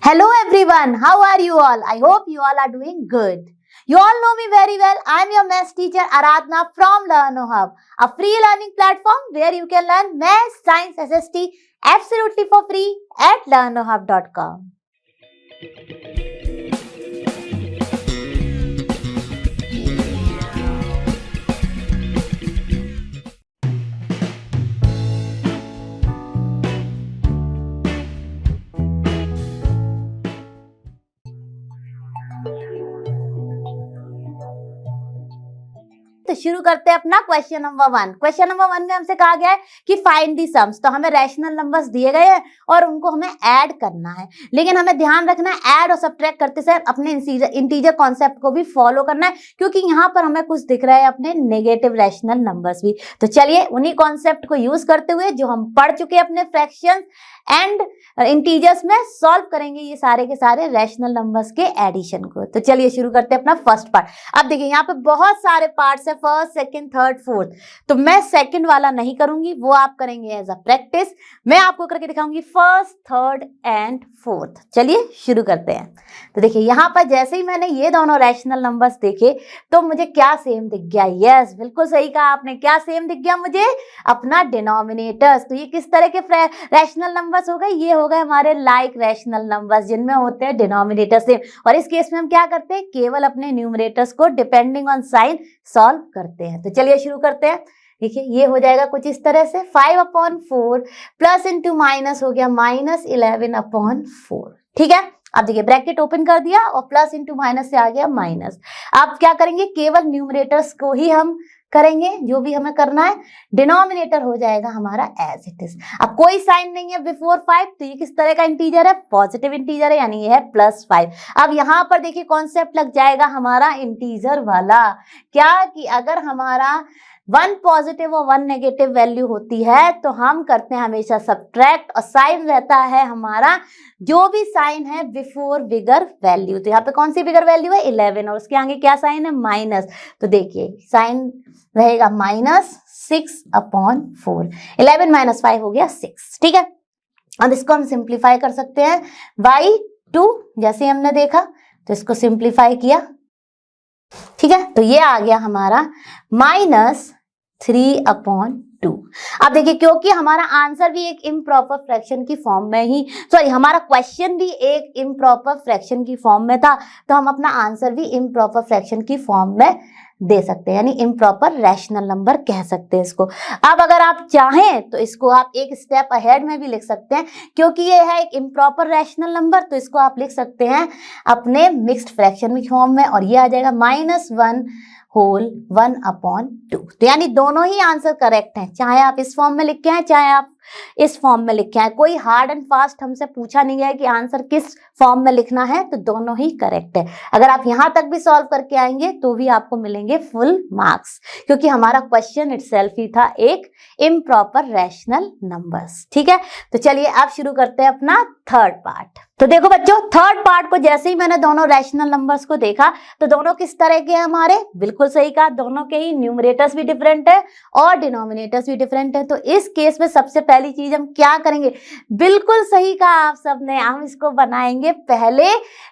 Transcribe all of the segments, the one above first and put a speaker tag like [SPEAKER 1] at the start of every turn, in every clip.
[SPEAKER 1] Hello everyone, how are you all? I hope you all are doing good. You all know me very well. I am your maths teacher Aradhna from Learno Hub, a free learning platform where you can learn maths, science, SST absolutely for free at learnohub.com. तो शुरू करते हैं अपना question number 1। Question number 1 में हमसे कहा गया है कि फाइंड दी सम्स। तो हमें रैशनल नंबर्स दिए गए हैं और उनको हमें ऐड करना है, लेकिन हमें ध्यान रखना है ऐड और सब्ट्रैक्ट करते समय अपने इंटीजर कॉन्सेप्ट को भी फॉलो करना है, क्योंकि यहाँ पर हमें कुछ दिख रहा है अपने नेगेटिव रैशनल नंबर्स भी। तो चलिए उन्हीं कॉन्सेप्ट को यूज करते हुए जो हम पढ़ चुके हैं अपने फ्रैक्शन एंड इंटीजर्स में सॉल्व करेंगे ये सारे के सारे रैशनल नंबर्स के एडिशन को। तो चलिए शुरू करते हैं अपना फर्स्ट पार्ट। अब देखिए यहाँ पे बहुत सारे पार्ट्स है, फर्स्ट, सेकंड, थर्ड, फोर्थ। तो मैं सेकंड वाला नहीं करूंगी, वो आप करेंगे एज अ प्रैक्टिस। मैं आपको करके दिखाऊंगी फर्स्ट, थर्ड एंड फोर्थ। चलिए शुरू करते हैं। तो देखिए यहाँ पर जैसे ही मैंने ये दोनों रैशनल नंबर्स देखे तो मुझे क्या सेम दिख गया? यस, बिल्कुल सही कहा आपने। क्या सेम दिख गया मुझे? अपना डिनोमिनेटर्स। तो ये किस तरह के रैशनल नंबर्स हो गए? ये हो गए हमारे लाइक रैशनल नंबर्स जिनमें होते हैं डिनोमिनेटर सेम। और इस केस में हम क्या करते हैं? केवल अपने न्यूमरेटर्स को डिपेंडिंग ऑन साइन सॉल्व करते हैं। तो चलिए शुरू करते हैं। देखिए ये हो जाएगा कुछ इस तरह से 5/4 प्लस इंटू माइनस हो गया -11/4। ठीक है, अब देखिए ब्रैकेट ओपन कर दिया और प्लस इंटू माइनस से आ गया माइनस। आप क्या करेंगे? केवल न्यूमरेटर्स को ही हम करेंगे, जो भी हमें करना है। डिनोमिनेटर हो जाएगा हमारा एज इट इज। अब कोई साइन नहीं है बिफोर 5, तो ये किस तरह का इंटीजर है? पॉजिटिव इंटीजर है, यानी ये है +5। अब यहाँ पर देखिए कॉन्सेप्ट लग जाएगा हमारा इंटीजर वाला। क्या कि अगर हमारा 1 पॉजिटिव और 1 नेगेटिव वैल्यू होती है तो हम करते हैं हमेशा सब्ट्रैक्ट, और साइन रहता है हमारा जो भी साइन है बिफोर बिगर वैल्यू। तो यहाँ पे कौन सी बिगर वैल्यू है? 11, और उसके आगे क्या साइन है? माइनस। तो देखिए साइन रहेगा -6/4। 11 - 5 हो गया 6। ठीक है, अब इसको हम सिंप्लीफाई कर सकते हैं बाई 2, जैसे हमने देखा। तो इसको सिंप्लीफाई किया, ठीक है, तो ये आ गया हमारा -3/2। अब देखिए क्योंकि हमारा आंसर भी एक इम्प्रॉपर फ्रैक्शन की फॉर्म में ही, सॉरी हमारा क्वेश्चन भी एक इम्प्रॉपर फ्रैक्शन की फॉर्म में था, तो हम अपना आंसर भी इम्प्रॉपर फ्रैक्शन की फॉर्म में दे सकते हैं, यानी इम्प्रॉपर रैशनल नंबर कह सकते हैं इसको। अब अगर आप चाहें तो इसको आप एक स्टेप अहेड में भी लिख सकते हैं, क्योंकि ये है एक इम्प्रॉपर रैशनल नंबर, तो इसको आप लिख सकते हैं अपने मिक्स्ड फ्रैक्शन की फॉर्म में, और ये आ जाएगा -1/2। तो यानी दोनों ही आंसर करेक्ट हैं, चाहे आप इस फॉर्म में लिख के आए चाहे आप इस फॉर्म में लिखे हैं। कोई हार्ड एंड फास्ट हमसे पूछा नहीं गया कि आंसर किस फॉर्म में लिखना है, तो दोनों ही करेक्ट है। अगर आप यहां तक भी सॉल्व करके आएंगे तो भी आपको मिलेंगे फुल मार्क्स, क्योंकि हमारा क्वेश्चन इटसेल्फ ही था एक इम्प्रॉपर रैशनल नंबर्स। ठीक है, तो चलिए अब शुरू करते हैं अपना थर्ड पार्ट। तो देखो बच्चों, थर्ड पार्ट को जैसे ही मैंने दोनों रैशनल नंबर्स को देखा तो दोनों किस तरह के हैं हमारे? बिल्कुल सही कहा, दोनों के ही न्यूमरेटर्स भी डिफरेंट है और डिनोमिनेटर्स भी डिफरेंट है। तो इस केस में सबसे पहली चीज हम क्या करेंगे? बिल्कुल सही कहा आप सबने, हम इसको बनाएंगे पहले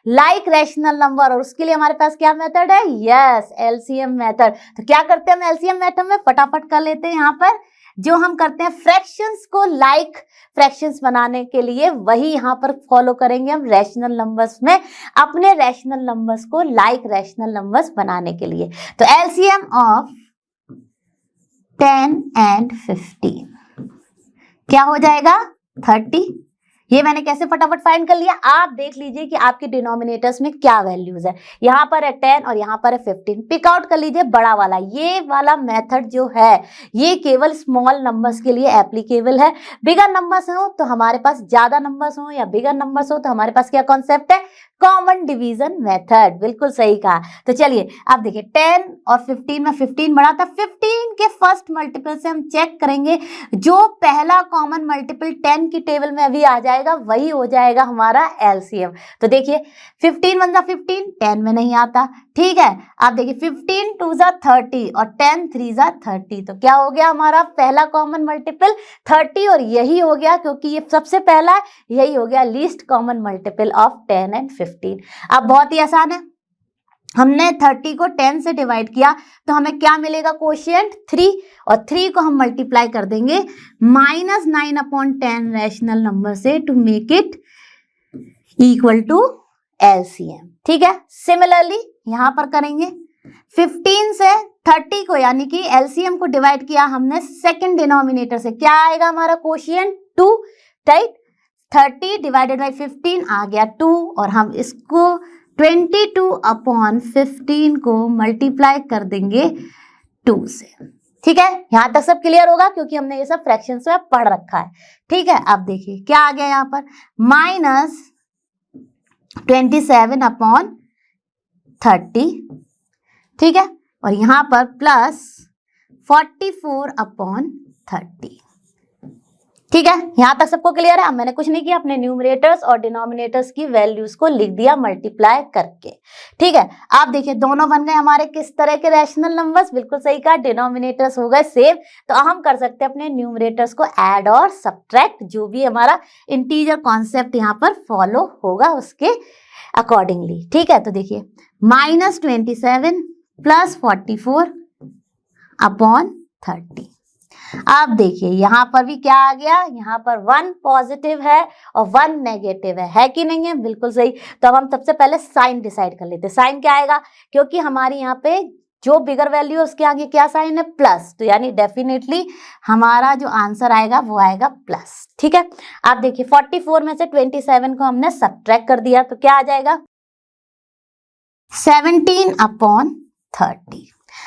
[SPEAKER 1] लाइक रैशनल नंबर, और उसके लिए हमारे पास क्या मेथड है? Yes, LCM method. तो क्या करते हैं हम एलसीएम मेथड में? फटाफट कर लेते हैं। यहाँ पर जो हम करते हैं फ्रैक्शंस को लाइक फ्रैक्शंस बनाने के लिए, वही यहाँ पर फॉलो करेंगे हम रैशनल नंबर्स में, अपने रैशनल नंबर्स को लाइक रैशनल नंबर्स बनाने के लिए। तो एलसीएम ऑफ 10 and 15 क्या हो जाएगा? 30। ये मैंने कैसे फटाफट फाइंड कर लिया? आप देख लीजिए कि आपके डिनोमिनेटर्स में क्या वैल्यूज है। यहाँ पर है 10 और यहाँ पर है 15। पिक आउट कर लीजिए बड़ा वाला। ये वाला मेथड जो है ये केवल स्मॉल नंबर्स के लिए एप्लीकेबल है। बिगर नंबर्स हो तो हमारे पास, ज्यादा नंबर्स हो या बिगर नंबर्स हो तो हमारे पास क्या कॉन्सेप्ट है? Common division method. बिल्कुल सही कहा। तो चलिए अब देखिए 10 और 15 में 15 बड़ा था, 15 के फर्स्ट मल्टीपल से हम चेक करेंगे। जो पहला कॉमन मल्टीपल 10 की टेबल में अभी आ जाए जाएगा वही हो जाएगा हमारा एलसीएम। तो देखिए 15 1 जा 15, 10 में नहीं आता, ठीक है। आप देखिए 15 2 जा 30 और 10 3 जा 30, तो क्या हो गया हमारा पहला कॉमन मल्टीपल 30, और यही हो गया क्योंकि ये सबसे पहला है, यही हो गया least common multiple of 10 and 15। अब बहुत ही आसान है, हमने 30 को 10 से डिवाइड किया तो हमें क्या मिलेगा कोशिएंट 3, और 3 को हम मल्टीप्लाई कर देंगे -9/10 रैशनल नंबर से to make it equal to LCM, ठीक है। सिमिलरली यहां पर करेंगे 15 से 30 को यानी कि एलसीएम को डिवाइड किया हमने सेकंड डिनोमिनेटर से, क्या आएगा हमारा कोशिएंट 2, राइट। 30 डिवाइडेड बाई 15 आ गया 2, और हम इसको 22/15 को मल्टीप्लाई कर देंगे 2 से, ठीक है। यहां तक सब क्लियर होगा क्योंकि हमने ये सब फ्रैक्शंस में पढ़ रखा है, ठीक है। अब देखिए क्या आ गया यहाँ पर -27/30, ठीक है, और यहां पर +44/30, ठीक है। यहां तक सबको क्लियर है। अब मैंने कुछ नहीं किया, अपने न्यूमरेटर्स और डिनोमिनेटर्स की वैल्यूज को लिख दिया मल्टीप्लाई करके, ठीक है। आप देखिए दोनों बन गए हमारे किस तरह के रैशनल नंबर्स, बिल्कुल सही कहा, डिनोमिनेटर्स हो गए सेम। तो हम कर सकते हैं अपने न्यूमरेटर्स को ऐड और सब्ट्रैक्ट, जो भी हमारा इंटीजर कॉन्सेप्ट यहाँ पर फॉलो होगा उसके अकॉर्डिंगली, ठीक है। तो देखिए -27 + 44/30। अब देखिए यहां पर भी क्या आ गया, यहां पर 1 पॉजिटिव है और 1 नेगेटिव है कि नहीं है, बिल्कुल सही। तो अब हम सबसे पहले साइन डिसाइड कर लेते हैं। साइन क्या आएगा, क्योंकि हमारी यहाँ पे जो बिगर वैल्यू है उसके आगे क्या साइन है, प्लस, तो यानी डेफिनेटली हमारा जो आंसर आएगा वो आएगा प्लस, ठीक है। आप देखिए 44 में से 27 को हमने सब्ट्रैक्ट कर दिया तो क्या आ जाएगा 17/30।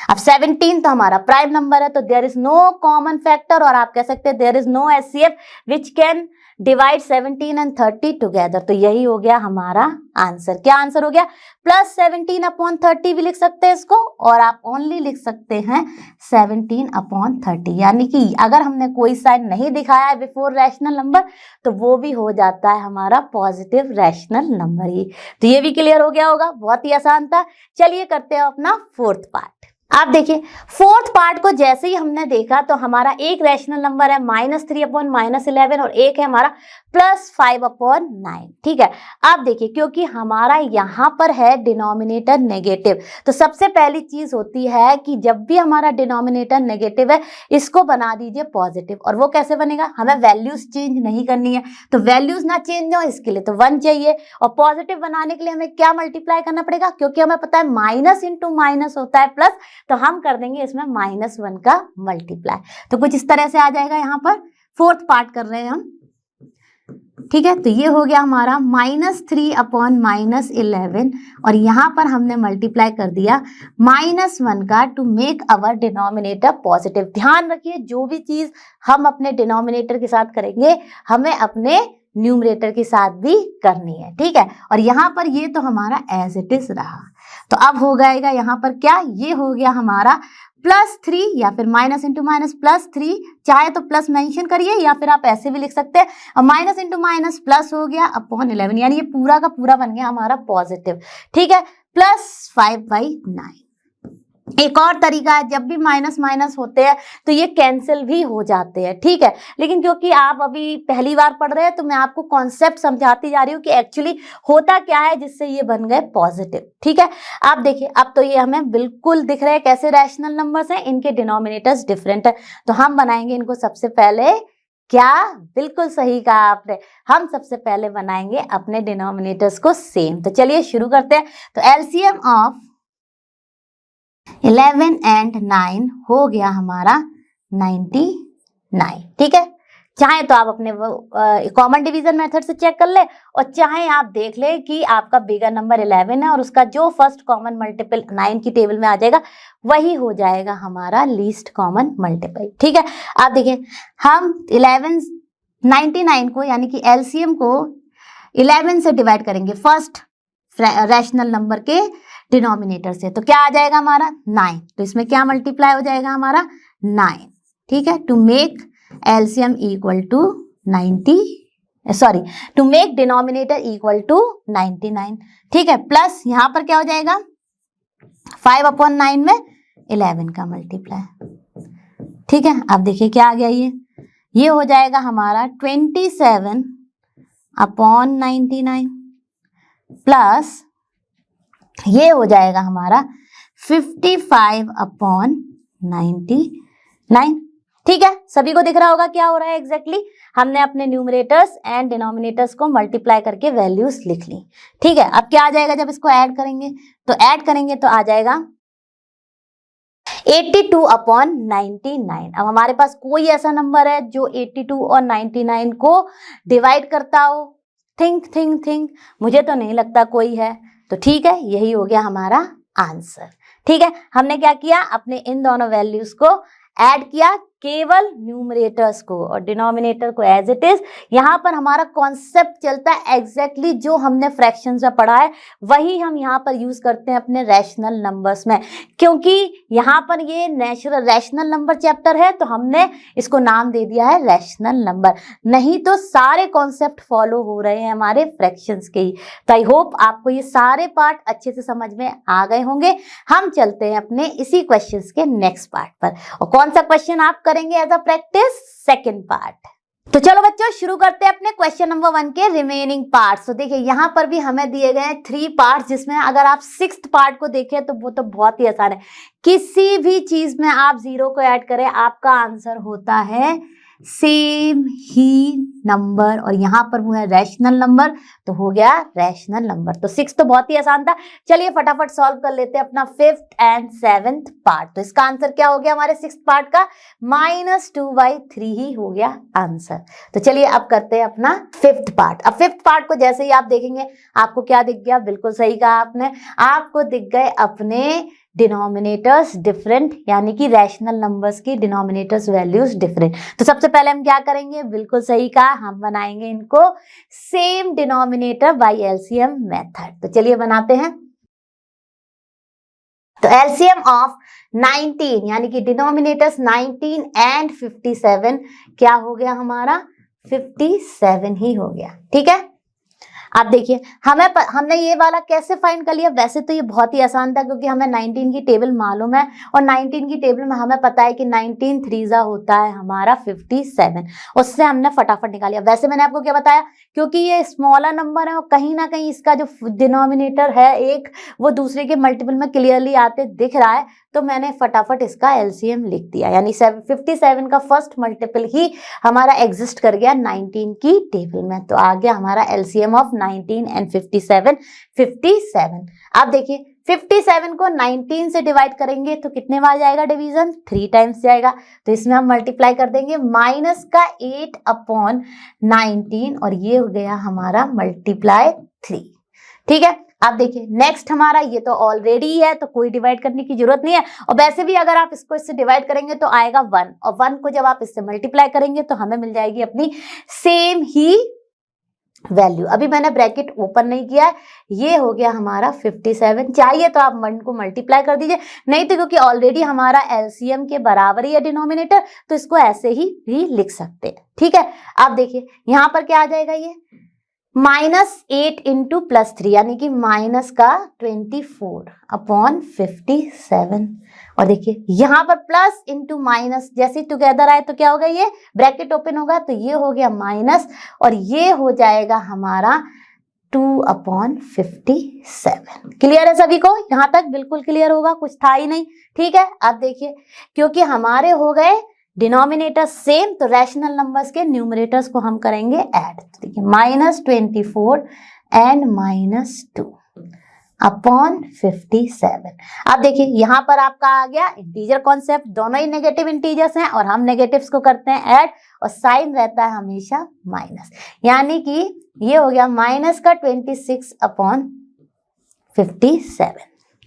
[SPEAKER 1] अब 17 तो हमारा प्राइम नंबर है, तो there is no common factor, और आप कह सकते हैं there is no HCF which can divide 17 and 30 together. तो यही हो गया हमारा आंसर। क्या आंसर हो गया, +17/30 भी लिख सकते हैं इसको, और आप ओनली लिख सकते हैं 17/30, यानी कि अगर हमने कोई साइन नहीं दिखाया है बिफोर रैशनल नंबर तो वो भी हो जाता है हमारा पॉजिटिव रैशनल नंबर ही। तो ये भी क्लियर हो गया होगा, बहुत ही आसान था। चलिए करते हैं अपना फोर्थ पार्ट। आप देखिए फोर्थ पार्ट को जैसे ही हमने देखा तो हमारा एक रैशनल नंबर है -3/-11 और एक है हमारा +5/9, ठीक है। अब देखिए क्योंकि हमारा यहाँ पर है डिनोमिनेटर नेगेटिव, तो सबसे पहली चीज होती है कि जब भी हमारा डिनोमिनेटर नेगेटिव है इसको बना दीजिए पॉजिटिव। और वो कैसे बनेगा, हमें वैल्यूज चेंज नहीं करनी है, तो वैल्यूज ना चेंज हो इसके लिए तो 1 चाहिए, और पॉजिटिव बनाने के लिए हमें क्या मल्टीप्लाई करना पड़ेगा, क्योंकि हमें पता है माइनस इंटू माइनस होता है प्लस, तो हम कर देंगे इसमें -1 का मल्टीप्लाई। तो कुछ इस तरह से आ जाएगा, यहाँ पर फोर्थ पार्ट कर रहे हैं हम, ठीक है। तो ये हो गया हमारा -3/-11, और यहाँ पर हमने मल्टीप्लाई कर दिया -1 का to make our denominator positive. ध्यान रखिए जो भी चीज हम अपने डिनोमिनेटर के साथ करेंगे हमें अपने न्यूमरेटर के साथ भी करनी है, ठीक है। और यहाँ पर ये तो हमारा एज इट इज रहा, तो अब हो जाएगा यहाँ पर क्या, ये हो गया हमारा +3 या फिर माइनस इंटू माइनस +3, चाहे तो प्लस मेंशन करिए या फिर आप ऐसे भी लिख सकते हैं, और माइनस इंटू माइनस प्लस हो गया /11, यानी ये पूरा का पूरा बन गया हमारा पॉजिटिव, ठीक है, +5/9। एक और तरीका है, जब भी माइनस माइनस होते हैं तो ये कैंसिल भी हो जाते हैं, ठीक है। लेकिन क्योंकि आप अभी पहली बार पढ़ रहे हैं तो मैं आपको कॉन्सेप्ट समझाती जा रही हूँ कि एक्चुअली होता क्या है जिससे ये बन गए पॉजिटिव, ठीक है। आप देखिए अब तो ये हमें बिल्कुल दिख रहे हैं कैसे रैशनल नंबर्स हैं, इनके डिनोमिनेटर्स डिफरेंट है, तो हम बनाएंगे इनको सबसे पहले, क्या बिल्कुल सही कहा आपने, हम सबसे पहले बनाएंगे अपने डिनोमिनेटर्स को सेम। तो चलिए शुरू करते हैं। तो एलसीएम ऑफ 11 एंड 9 हो गया हमारा 99, ठीक है। चाहे तो आप अपने कॉमन डिवीजन मेथड से चेक कर ले, और चाहे आप देख ले कि आपका बिगर नंबर 11 है और उसका जो फर्स्ट कॉमन मल्टीपल 9 की टेबल में आ जाएगा वही हो जाएगा हमारा लीस्ट कॉमन मल्टीपल, ठीक है। आप देखिए हम 99 को यानी कि एलसीएम को 11 से डिवाइड करेंगे फर्स्ट रैशनल नंबर के डिनोमिनेटर से, तो क्या आ जाएगा हमारा 9, तो इसमें क्या मल्टीप्लाई हो जाएगा हमारा 9, ठीक है, to make LCM equal to 99, sorry, to make denominator equal to 99, ठीक है। प्लस यहाँ पर क्या हो जाएगा, 5/9 में 11 का मल्टीप्लाई, ठीक है। अब देखिए क्या आ गया, ये हो जाएगा हमारा 27/99 प्लस ये हो जाएगा हमारा 55/99, ठीक है। सभी को दिख रहा होगा क्या हो रहा है एग्जैक्टली। हमने अपने न्यूमरेटर्स एंड डिनोमिनेटर्स को मल्टीप्लाई करके वैल्यूज लिख ली, ठीक है। अब क्या आ जाएगा जब इसको ऐड करेंगे, तो ऐड करेंगे तो आ जाएगा 82/99। अब हमारे पास कोई ऐसा नंबर है जो 82 और 99 को डिवाइड करता हो? थिंक, मुझे तो नहीं लगता कोई है, तो ठीक है, यही हो गया हमारा आंसर, ठीक है। हमने क्या किया, अपने इन दोनों वैल्यूज को ऐड किया, केवल न्यूमरेटर्स को, और डिनोमिनेटर को एज इट इज। यहाँ पर हमारा कॉन्सेप्ट चलता है एग्जैक्टली जो हमने फ्रैक्शंस में पढ़ा है वही हम यहाँ पर यूज करते हैं अपने रैशनल नंबर्स में, क्योंकि यहाँ पर ये रैशनल नंबर चैप्टर है तो हमने इसको नाम दे दिया है रैशनल नंबर, नहीं तो सारे कॉन्सेप्ट फॉलो हो रहे हैं हमारे फ्रैक्शंस के ही। तो आई होप आपको ये सारे पार्ट अच्छे से समझ में आ गए होंगे। हम चलते हैं अपने इसी क्वेश्चंस के नेक्स्ट पार्ट पर, और कौन सा क्वेश्चन आप करेंगे as a practice, second part. तो चलो बच्चों शुरू करते हैं अपने क्वेश्चन नंबर 1 के रिमेनिंग पार्ट्स। तो देखिए यहाँ पर भी हमें दिए गए हैं 3 पार्ट्स, जिसमें अगर आप 6th पार्ट को देखें तो वो तो बहुत ही आसान है। किसी भी चीज में आप 0 को ऐड करें आपका आंसर होता है सेम ही नंबर, और यहाँ पर वो है रैशनल नंबर, तो हो गया रैशनल नंबर। तो 6 तो बहुत ही आसान था। चलिए फटाफट सॉल्व कर लेते हैं अपना 5th एंड 7th पार्ट। तो इसका आंसर क्या हो गया हमारे 6th पार्ट का, -2/3 ही हो गया आंसर। तो चलिए अब करते हैं अपना 5th पार्ट। अब 5th पार्ट को जैसे ही आप देखेंगे आपको क्या दिख गया, बिल्कुल सही कहा आपने, आपको दिख गए अपने डिनोमिनेटर्स डिफरेंट, यानी कि रैशनल नंबर्स की डिनोमिनेटर्स वैल्यूज डिफरेंट। तो सबसे पहले हम क्या करेंगे, बिल्कुल सही कहा, हम बनाएंगे इनको same denominator by LCM method. तो चलिए बनाते हैं। तो एलसीएम ऑफ 19 यानी कि डिनोमिनेटर्स 19 एंड 57 क्या हो गया हमारा, 57 ही हो गया, ठीक है। आप देखिए हमने ये वाला कैसे फाइंड कर लिया, वैसे तो ये बहुत ही आसान था क्योंकि हमें 19 की टेबल मालूम है, और 19 की टेबल में हमें पता है कि 19 3 होता है हमारा 57, उससे हमने फटाफट निकाल लिया। वैसे मैंने आपको क्या बताया, क्योंकि ये स्मॉलर नंबर है और कहीं ना कहीं इसका जो डिनोमिनेटर है एक, वो दूसरे के मल्टीपल में क्लियरली आते दिख रहा है, तो मैंने फटाफट इसका एलसीएम लिख दिया, यानी 57 का फर्स्ट मल्टीपल ही हमारा एग्जिस्ट कर गया 19 की टेबल में। तो आ गया हमारा एलसीएम ऑफ 19 एंड 57 57। अब देखिए 57 को 19 से डिवाइड करेंगे तो कितने बार जाएगा डिवीजन, 3 टाइम्स जाएगा। तो इसमें हम मल्टीप्लाई कर देंगे माइनस का 8/19, और ये हो गया हमारा मल्टीप्लाई 3, ठीक है। अब देखिए नेक्स्ट हमारा, ये तो ऑलरेडी है तो कोई डिवाइड करने की जरूरत नहीं है, और वैसे भी अगर आप इसको इससे डिवाइड करेंगे तो आएगा 1, और 1 को जब आप इससे मल्टीप्लाई करेंगे तो हमें मिल जाएगी अपनी सेम ही वैल्यू। अभी मैंने ब्रैकेट ओपन नहीं किया है, ये हो गया हमारा 57। चाहिए तो आप 1 को मल्टीप्लाई कर दीजिए, नहीं तो क्योंकि ऑलरेडी हमारा एलसीएम के बराबर ही है डिनोमिनेटर, तो इसको ऐसे ही भी लिख सकते हैं, ठीक है। अब देखिए यहाँ पर क्या आ जाएगा, ये -8 इंटू +3 यानी कि माइनस का 24/57, और देखिए यहाँ पर प्लस इंटू माइनस जैसे टुगेदर आए तो क्या होगा, ये ब्रैकेट ओपन होगा तो ये हो गया माइनस, और ये हो जाएगा हमारा 2/57। क्लियर है सभी को, यहाँ तक बिल्कुल क्लियर होगा, कुछ था ही नहीं, ठीक है। अब देखिए क्योंकि हमारे हो गए डिनोमिनेटर सेम, तो रैशनल नंबर्स के न्यूमरेटर्स को हम करेंगे ऐड। तो देखिए -24 एंड -2/57। अब देखिए यहाँ पर आपका आ गया इंटीजर कॉन्सेप्ट, दोनों ही नेगेटिव इंटीजर्स हैं और हम नेगेटिव्स को करते हैं ऐड, और साइन रहता है हमेशा माइनस, यानी कि ये हो गया माइनस का 26/57,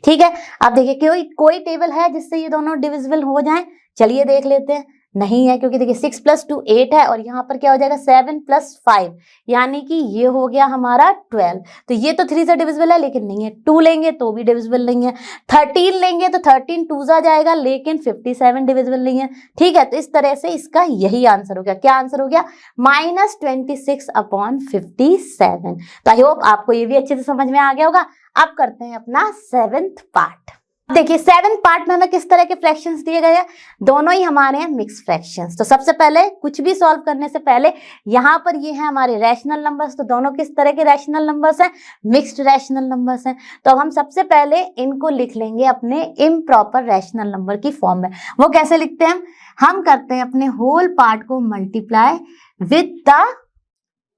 [SPEAKER 1] ठीक है। अब देखिए कोई टेबल है जिससे ये दोनों डिविजिबल हो जाएं, चलिए देख लेते हैं। नहीं है, क्योंकि देखिए 6 + 2 8 है और यहाँ पर क्या हो जाएगा 7 + 5, यानी कि ये हो गया हमारा 12। तो ये तो 3 से डिविजिबल है लेकिन नहीं है। 2 लेंगे तो भी डिविजिबल नहीं है। 13 लेंगे तो 13 2 आ जाएगा लेकिन 57 डिविजिबल नहीं है। ठीक है, तो इस तरह से इसका यही आंसर हो गया। क्या आंसर हो गया? -26/57। तो आई होप आपको ये भी अच्छे से समझ में आ गया होगा। अब करते हैं अपना 7th पार्ट। देखिए 7th पार्ट में हमें किस तरह के फ्रैक्शंस दिए गए हैं? दोनों ही हमारे हैं मिक्स फ्रैक्शंस। तो सबसे पहले कुछ भी सॉल्व करने से पहले यहाँ पर ये है हमारे रैशनल नंबर्स। तो दोनों किस तरह के रैशनल नंबर्स हैं? मिक्स्ड रैशनल नंबर्स हैं। तो अब हम सबसे पहले इनको लिख लेंगे अपने इम्प्रॉपर रैशनल नंबर की फॉर्म में। वो कैसे लिखते हैं? हम करते हैं अपने होल पार्ट को multiply with the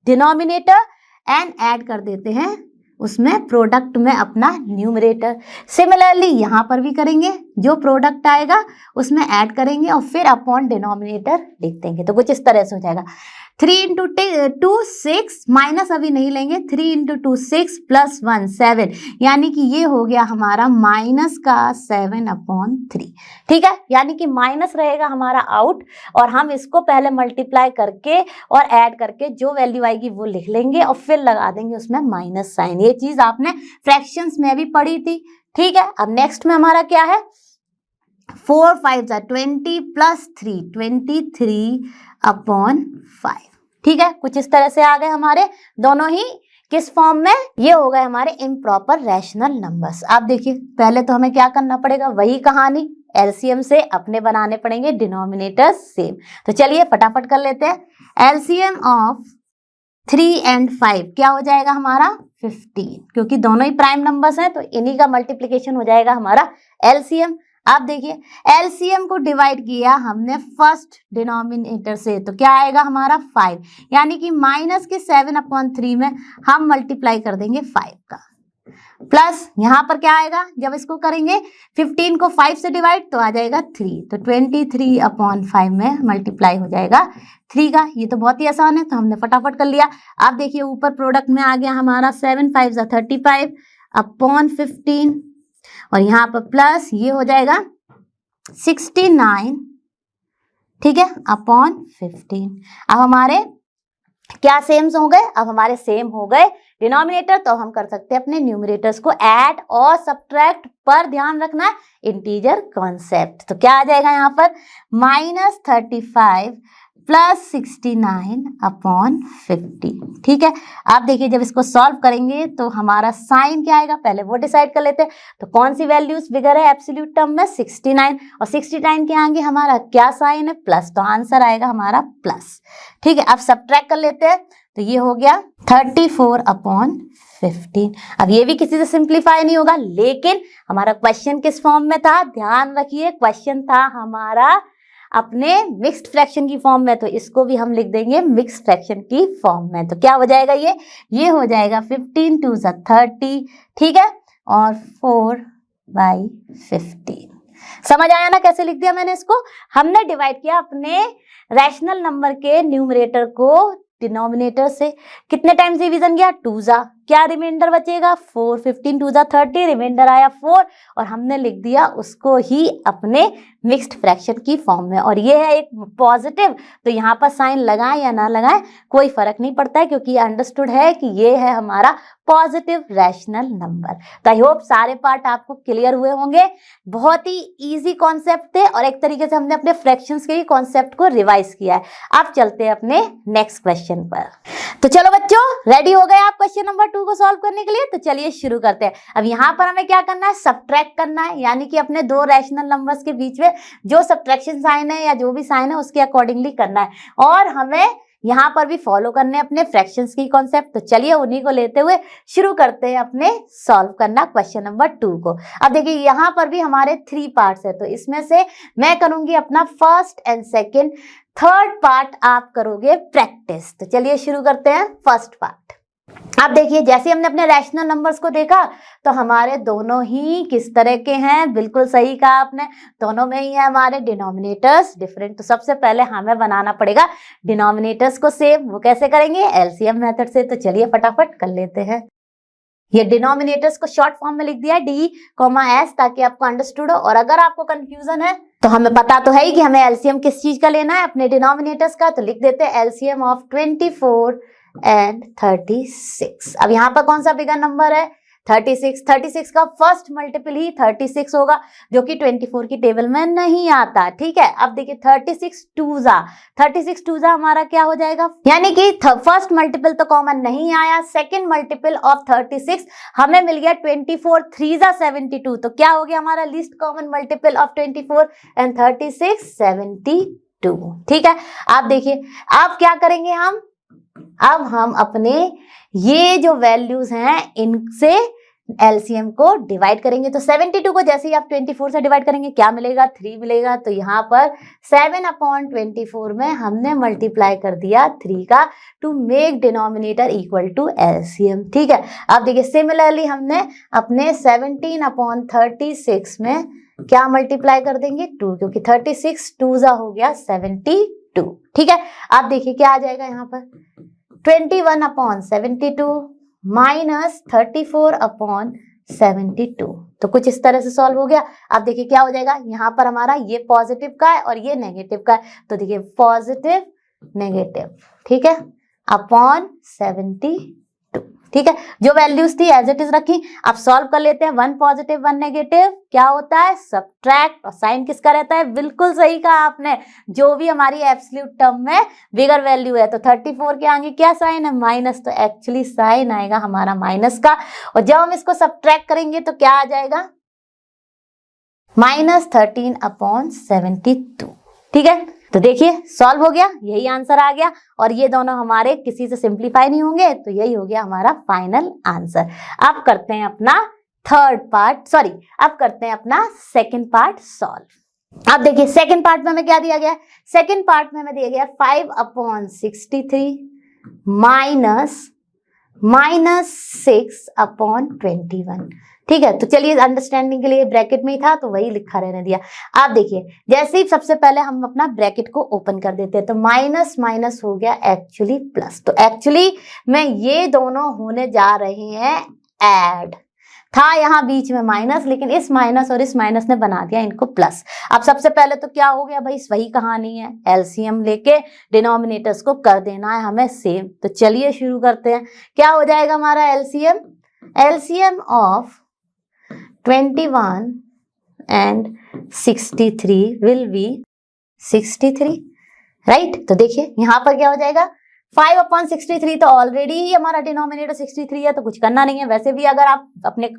[SPEAKER 1] denominator and add कर देते हैं उसमें प्रोडक्ट में अपना न्यूमरेटर। सिमिलरली यहाँ पर भी करेंगे, जो प्रोडक्ट आएगा उसमें ऐड करेंगे और फिर अपॉन डिनोमिनेटर लिख देंगे। तो कुछ इस तरह से हो जाएगा 3 × 2 6 माइनस अभी नहीं लेंगे, 3 × 2 6 + 1 7, यानी कि ये हो गया हमारा -7/3। ठीक है, यानी कि माइनस रहेगा हमारा आउट और हम इसको पहले मल्टीप्लाई करके और ऐड करके जो वैल्यू आएगी वो लिख लेंगे और फिर लगा देंगे उसमें माइनस साइन। ये चीज आपने फ्रैक्शंस में भी पढ़ी थी। ठीक है, अब नेक्स्ट में हमारा क्या है? 4 5 20 + 3 23/5। ठीक है, कुछ इस तरह से आ गए हमारे दोनों ही किस फॉर्म में? ये हो गए हमारे इम्प्रॉपर रैशनल नंबर्स। आप देखिए पहले तो हमें क्या करना पड़ेगा, वही कहानी एलसीएम से अपने बनाने पड़ेंगे डिनोमिनेटर सेम। तो चलिए फटाफट कर लेते हैं। एलसीएम ऑफ 3 and 5 क्या हो जाएगा हमारा? 15, क्योंकि दोनों ही प्राइम नंबर्स हैं तो इन्हीं का मल्टीप्लिकेशन हो जाएगा हमारा एलसीएम। आप देखिए एलसीएम को डिवाइड किया हमने फर्स्ट डिनोमिनेटर से, तो क्या आएगा हमारा 5, यानी कि माइनस के 7/3 में हम मल्टीप्लाई कर देंगे 5 का, प्लस यहाँ पर क्या आएगा जब इसको करेंगे 15 को 5 से डिवाइड तो आ जाएगा 3, तो 23/5 में मल्टीप्लाई हो जाएगा 3 का। ये तो बहुत ही आसान है तो हमने फटाफट कर लिया। आप देखिए ऊपर प्रोडक्ट में आ गया हमारा 7 5 35/15 और यहाँ पर प्लस ये हो जाएगा 69, ठीक है, /15। अब हमारे क्या सेम्स हो गए? अब हमारे सेम हो गए डिनोमिनेटर, तो हम कर सकते हैं अपने न्यूमरेटर्स को ऐड और सब्ट्रैक्ट। पर ध्यान रखना है इंटीजर कॉन्सेप्ट। तो क्या आ जाएगा यहाँ पर? -35 + 69/50। ठीक है, आप देखिए जब इसको सॉल्व करेंगे तो हमारा साइन क्या आएगा पहले वो डिसाइड कर लेते हैं। तो कौन सी वैल्यूज बिगर है एब्सोल्यूट टर्म में? 69, और 69 के आगे हमारा क्या साइन है? प्लस, तो आंसर आएगा हमारा प्लस। ठीक है, अब सब्ट्रैक्ट कर लेते हैं तो ये हो गया 34/15। अब ये भी किसी से सिंप्लीफाई नहीं होगा, लेकिन हमारा क्वेश्चन किस फॉर्म में था? ध्यान रखिए क्वेश्चन था हमारा अपने मिक्स्ड फ्रैक्शन की फॉर्म में, तो इसको भी हम लिख देंगे मिक्स्ड फ्रैक्शन की फॉर्म में। तो क्या हो जाएगा? ये हो जाएगा 15 2 30, ठीक है, और 4/15। समझ आया ना कैसे लिख दिया मैंने इसको? हमने डिवाइड किया अपने रैशनल नंबर के न्यूमरेटर को डिनोमिनेटर से। कितने टाइम्स डिवीजन किया? 2 जा, क्या रिमाइंडर बचेगा? 4, 15 2 30, रिमाइंडर आया 4 और हमने लिख दिया उसको ही अपने मिक्स्ड फ्रैक्शन की फॉर्म में। और ये है एक पॉजिटिव, तो यहाँ पर साइन लगाएं या ना लगाएं कोई फर्क नहीं पड़ता है, क्योंकि ये अंडरस्टूड है कि ये है हमारा पॉजिटिव रैशनल नंबर। तो आई होप सारे पार्ट आपको क्लियर हुए होंगे। बहुत ही इजी कॉन्सेप्ट थे और एक तरीके से हमने अपने फ्रैक्शंस के कॉन्सेप्ट को रिवाइज किया है। अब चलते हैं अपने नेक्स्ट क्वेश्चन पर। तो चलो बच्चों, रेडी हो गए आप क्वेश्चन नंबर 2 को सॉल्व करने के लिए? तो चलिए शुरू करते हैं। अब यहाँ पर हमें क्या करना है? सब्ट्रैक्ट करना है, यानी कि अपने दो रैशनल नंबर्स के बीच में जो सब्ट्रैक्शन साइन है या जो भी साइन है उसके अकॉर्डिंगली करना है, और हमें यहाँ पर भी फॉलो करने हैं अपने फ्रैक्शंस की कॉन्सेप्ट। तो चलिए उन्हीं को लेते हुए शुरू करते हैं अपने सॉल्व करना क्वेश्चन नंबर 2 को। अब देखिए यहाँ पर भी हमारे 3 पार्ट्स है, तो इसमें से मैं करूंगी अपना first and second, third part आप करोगे प्रैक्टिस। तो चलिए शुरू करते हैं फर्स्ट पार्ट। आप देखिए जैसे हमने अपने रैशनल नंबर्स को देखा तो हमारे दोनों ही किस तरह के हैं? बिल्कुल सही कहा आपने, दोनों में ही है हमारे डिनोमिनेटर्स डिफरेंट। तो सबसे पहले हमें बनाना पड़ेगा डिनोमिनेटर्स को सेम। वो कैसे करेंगे? एलसीएम मेथड से। तो चलिए फटाफट कर लेते हैं। ये डिनोमिनेटर्स को शॉर्ट फॉर्म में लिख दिया है D, S, ताकि आपको अंडरस्टूड हो। और अगर आपको कंफ्यूजन है तो हमें पता तो है ही कि हमें एलसीएम किस चीज का लेना है, अपने डिनोमिनेटर्स का। तो लिख देते हैं एलसीएम ऑफ 24 एंड 36। अब यहाँ पर कौन सा बिगर नंबर है, 36। 36 का फर्स्ट मल्टीपल ही 36 होगा, जो कि 24 की टेबल में नहीं आता। ठीक है, अब देखिए 36 टूजा हमारा क्या हो जाएगा, यानी कि फर्स्ट मल्टीपल तो कॉमन नहीं आया, सेकंड मल्टीपल ऑफ 36 हमें मिल गया 24 3 72। तो क्या हो गया हमारा least common multiple of 24 and 36 72। ठीक है, आप देखिए अब क्या करेंगे अब हम अपने ये जो वैल्यूज हैं इनसे एलसीएम को डिवाइड करेंगे। तो 72 को जैसे ही आप 24 से डिवाइड करेंगे क्या मिलेगा, 3 मिलेगा। तो यहाँ पर 7/24 में हमने मल्टीप्लाई कर दिया 3 का, to make denominator equal to LCM. ठीक है, अब देखिए सिमिलरली हमने अपने 17/36 में क्या मल्टीप्लाई कर देंगे, 2, क्योंकि 36 2 हो गया 72। ठीक है, आप देखिए क्या आ जाएगा यहाँ पर, 21/72 माइनस 34/72। तो कुछ इस तरह से सॉल्व हो गया। अब देखिए क्या हो जाएगा, यहाँ पर हमारा ये पॉजिटिव का है और ये नेगेटिव का है। तो देखिए पॉजिटिव नेगेटिव, ठीक है, अपॉन 72। ठीक है, जो वैल्यूज थी एज इट इज रखी। अब सॉल्व कर लेते हैं, 1 पॉजिटिव 1 नेगेटिव क्या होता है, सब्ट्रैक्ट। और साइन किसका रहता है, बिल्कुल सही कहा आपने, जो भी हमारी एब्सोल्यूट टर्म में बिगर वैल्यू है। तो 34 के आगे क्या साइन है, माइनस, तो एक्चुअली साइन आएगा हमारा माइनस का। और जब हम इसको सब्ट्रैक्ट करेंगे तो क्या आ जाएगा, -13/72। ठीक है, तो देखिए सॉल्व हो गया, यही आंसर आ गया। और ये दोनों हमारे किसी से सिंप्लीफाई नहीं होंगे, तो यही हो गया हमारा फाइनल आंसर। अब करते हैं अपना अब करते हैं अपना सेकंड पार्ट सॉल्व। अब देखिए सेकंड पार्ट में हमें क्या दिया गया है, सेकंड पार्ट में हमें दिया गया 5/63 माइनस 6/21। ठीक है, तो चलिए अंडरस्टैंडिंग के लिए ब्रैकेट में ही था तो वही लिखा रहने दिया। आप देखिए जैसे ही सबसे पहले हम अपना ब्रैकेट को ओपन कर देते हैं तो माइनस माइनस हो गया एक्चुअली प्लस। तो एक्चुअली में ये दोनों होने जा रहे हैं ऐड, था यहाँ बीच में माइनस, लेकिन इस माइनस और इस माइनस ने बना दिया इनको प्लस। अब सबसे पहले तो क्या हो गया भाई, वही कहानी है, एलसीएम लेके डिनोमिनेटर्स को कर देना है हमें सेम। तो चलिए शुरू करते हैं। क्या हो जाएगा हमारा LCM of 21 and 63 will be 63, right. तो देखिए यहाँ पर क्या हो जाएगा, 5/63 तो ऑलरेडी ही हमारा डिनोमिनेटर 63 है, तो कुछ करना नहीं है। वैसे भी अगर आप अपने